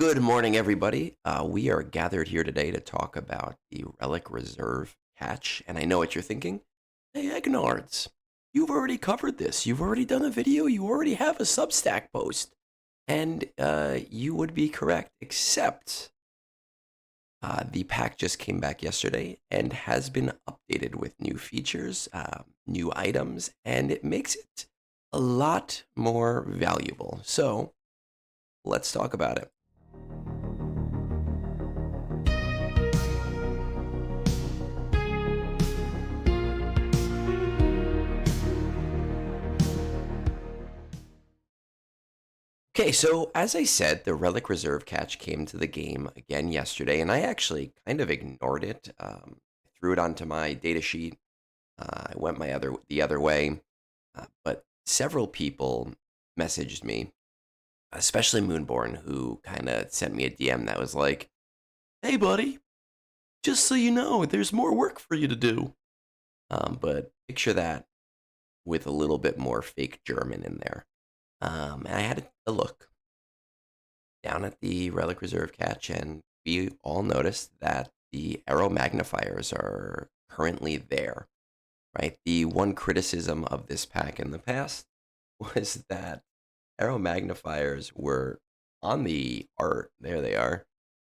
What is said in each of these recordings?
Good morning, everybody. We are gathered here today to talk about the Relic Reserve catch. And I know what you're thinking. Hey, Egnards, you've already covered this. You've already done a video. You already have a Substack post. And you would be correct, except the pack just came back yesterday and has been updated with new features, new items, and it makes it a lot more valuable. So let's talk about it. Okay, so as I said, the Relic Reserve catch came to the game again yesterday, and I actually kind of ignored it. Threw it onto my data sheet. I went the other way, but several people messaged me, especially Moonborn, who kind of sent me a DM that was like, "Hey, buddy, just so you know, there's more work for you to do." But picture that with a little bit more fake German in there. And I had a look down at the Relic Reserve catch, and we all noticed that the arrow magnifiers are currently there, right? The one criticism of this pack in the past was that arrow magnifiers were on the art, there they are,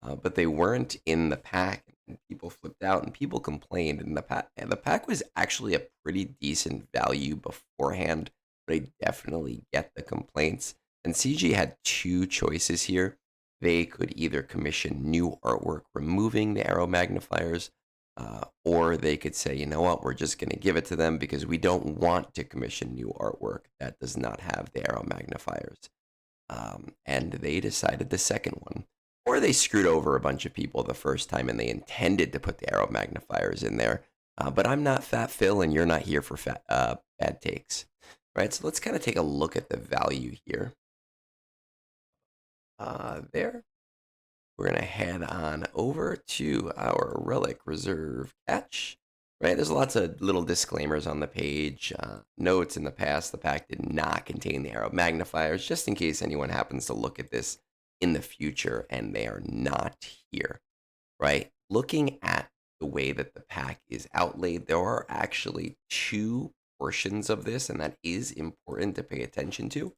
but they weren't in the pack, and people flipped out, and people complained, and the pack was actually a pretty decent value beforehand, but I definitely get the complaints. And CG had two choices here. They could either commission new artwork removing the arrow magnifiers, or they could say, you know what, we're just going to give it to them because we don't want to commission new artwork that does not have the arrow magnifiers. And they decided the second one. Or they screwed over a bunch of people the first time and they intended to put the arrow magnifiers in there. But I'm not Fat Phil and you're not here for bad takes. Right, so let's kind of take a look at the value here. There. We're going to head on over to our Relic Reserve catch. Right, there's lots of little disclaimers on the page. Notes in the past, the pack did not contain the arrow magnifiers, just in case anyone happens to look at this in the future and they are not here. Right, looking at the way that the pack is outlaid, there are actually two portions of this, and that is important to pay attention to.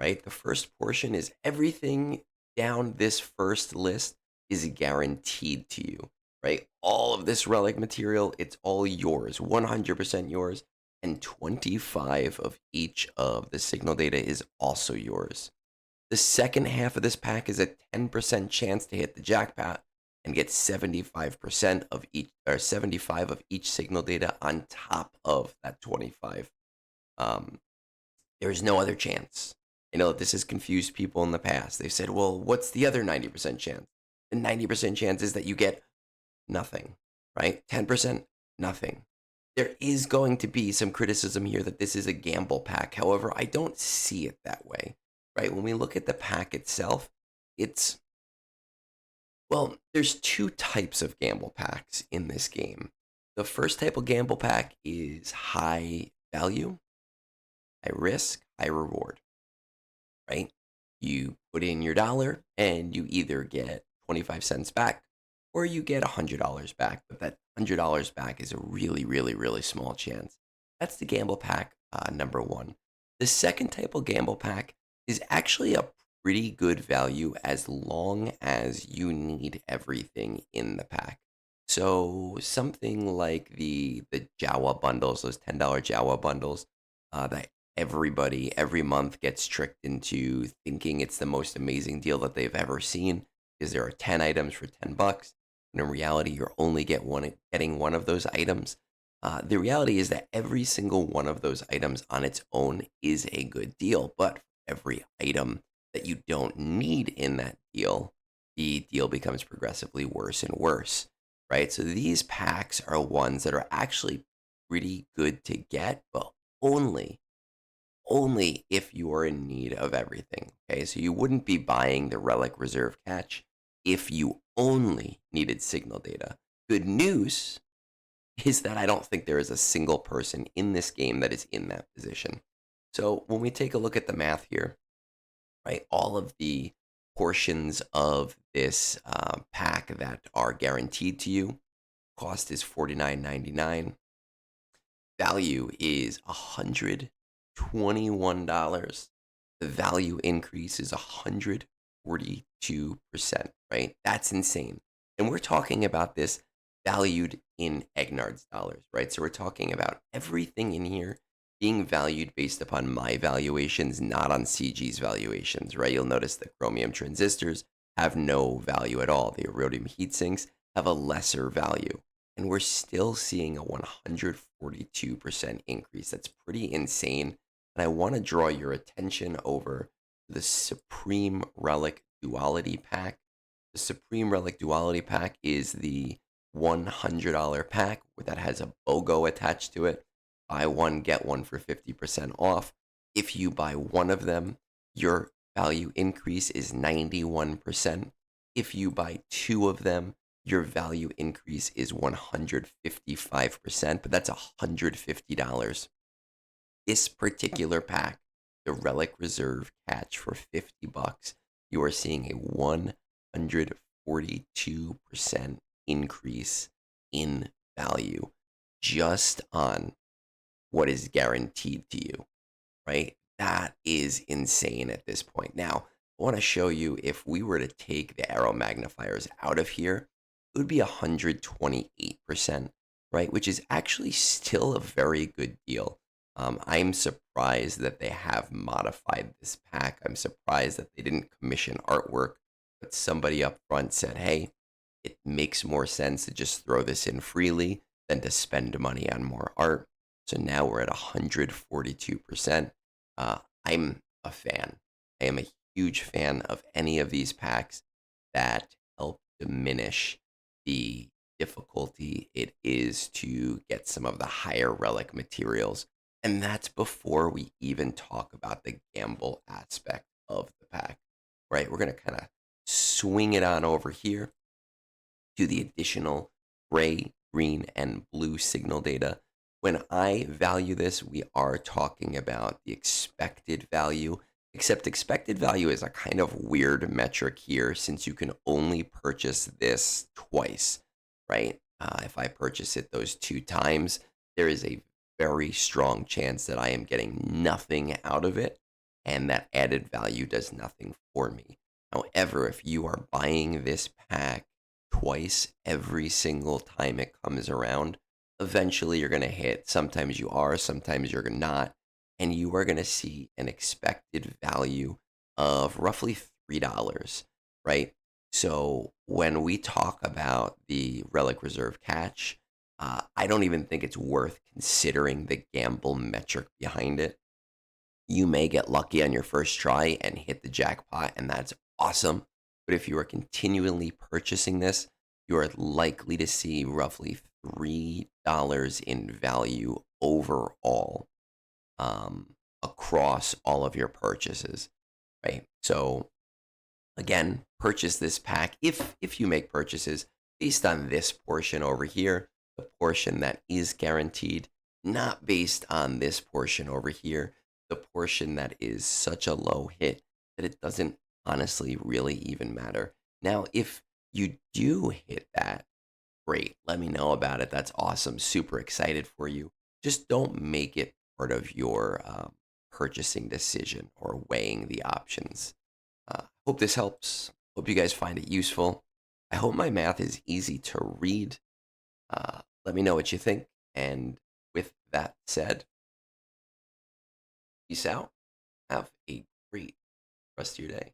Right, the first portion is everything down this first list is guaranteed to you, right? All of this relic material, it's all yours, 100% yours, and 25 of each of the signal data is also yours. The second half of this pack is a 10% chance to hit the jackpot and get 75% of each, or 75 of each signal data on top of that 25. There is no other chance. I know that this has confused people in the past. They've said, well, what's the other 90% chance? The 90% chance is that you get nothing, right? 10%, nothing. There is going to be some criticism here that this is a gamble pack. However, I don't see it that way, right? When we look at the pack itself, it's, well, there's two types of gamble packs in this game. The first type of gamble pack is high value, high risk, high reward, right? You put in your dollar and you either get 25 cents back or you get $100 back. But that $100 back is a really, really, really small chance. That's the gamble pack number one. The second type of gamble pack is actually a pretty good value as long as you need everything in the pack. So something like the Jawa bundles, those $10 Jawa bundles, that everybody every month gets tricked into thinking it's the most amazing deal that they've ever seen because there are 10 items for $10. And in reality, you're only getting one of those items. The reality is that every single one of those items on its own is a good deal, but every item that you don't need in that deal, the deal becomes progressively worse and worse, right? So these packs are ones that are actually pretty good to get, but only if you are in need of everything. Okay, so you wouldn't be buying the Relic Reserve catch if you only needed signal data. Good news is that I don't think there is a single person in this game that is in that position. So when we take a look at the math here, right, all of the portions of this pack that are guaranteed to you. Cost is $49.99. Value is $121. The value increase is 142%, right? That's insane. And we're talking about this valued in Egnards dollars, right? So we're talking about everything in here being valued based upon my valuations, not on CG's valuations, right? You'll notice the chromium transistors have no value at all. The iridium heat sinks have a lesser value. And we're still seeing a 142% increase. That's pretty insane. And I want to draw your attention over to the Supreme Relic Duality Pack. The Supreme Relic Duality Pack is the $100 pack that has a BOGO attached to it. Buy one, get one for 50% off. If you buy one of them, your value increase is 91%. If you buy two of them, your value increase is 155%, but that's $150. This particular pack, the Relic Reserve Catch for 50 bucks, you are seeing a 142% increase in value just on what is guaranteed to you, right? That is insane at this point. Now, I want to show you if we were to take the arrow magnifiers out of here, it would be 128%, right? Which is actually still a very good deal. I'm surprised that they have modified this pack. I'm surprised that they didn't commission artwork, but somebody up front said, hey, it makes more sense to just throw this in freely than to spend money on more art. So now we're at 142%. I'm a fan. I am a huge fan of any of these packs that help diminish the difficulty it is to get some of the higher relic materials. And that's before we even talk about the gamble aspect of the pack, right? We're going to kind of swing it on over here to the additional gray, green, and blue signal data. When I value this, we are talking about the expected value, except expected value is a kind of weird metric here since you can only purchase this twice, right? If I purchase it those two times, there is a very strong chance that I am getting nothing out of it, and that added value does nothing for me. However, if you are buying this pack twice every single time it comes around, eventually you're going to hit. Sometimes you are, sometimes you're not. And you are going to see an expected value of roughly $3, right? So when we talk about the Relic Reserve Catch, I don't even think it's worth considering the gamble metric behind it. You may get lucky on your first try and hit the jackpot, and that's awesome. But if you are continually purchasing this, you are likely to see roughly $3 in value overall across all of your purchases, right? So again, purchase this pack if you make purchases based on this portion over here, the portion that is guaranteed, not based on this portion over here, the portion that is such a low hit that it doesn't honestly really even matter. Now, if you do hit that, great. Let me know about it. That's awesome. Super excited for you. Just don't make it part of your purchasing decision or weighing the options. Hope this helps. Hope you guys find it useful. I hope my math is easy to read. Let me know what you think. And with that said, peace out. Have a great rest of your day.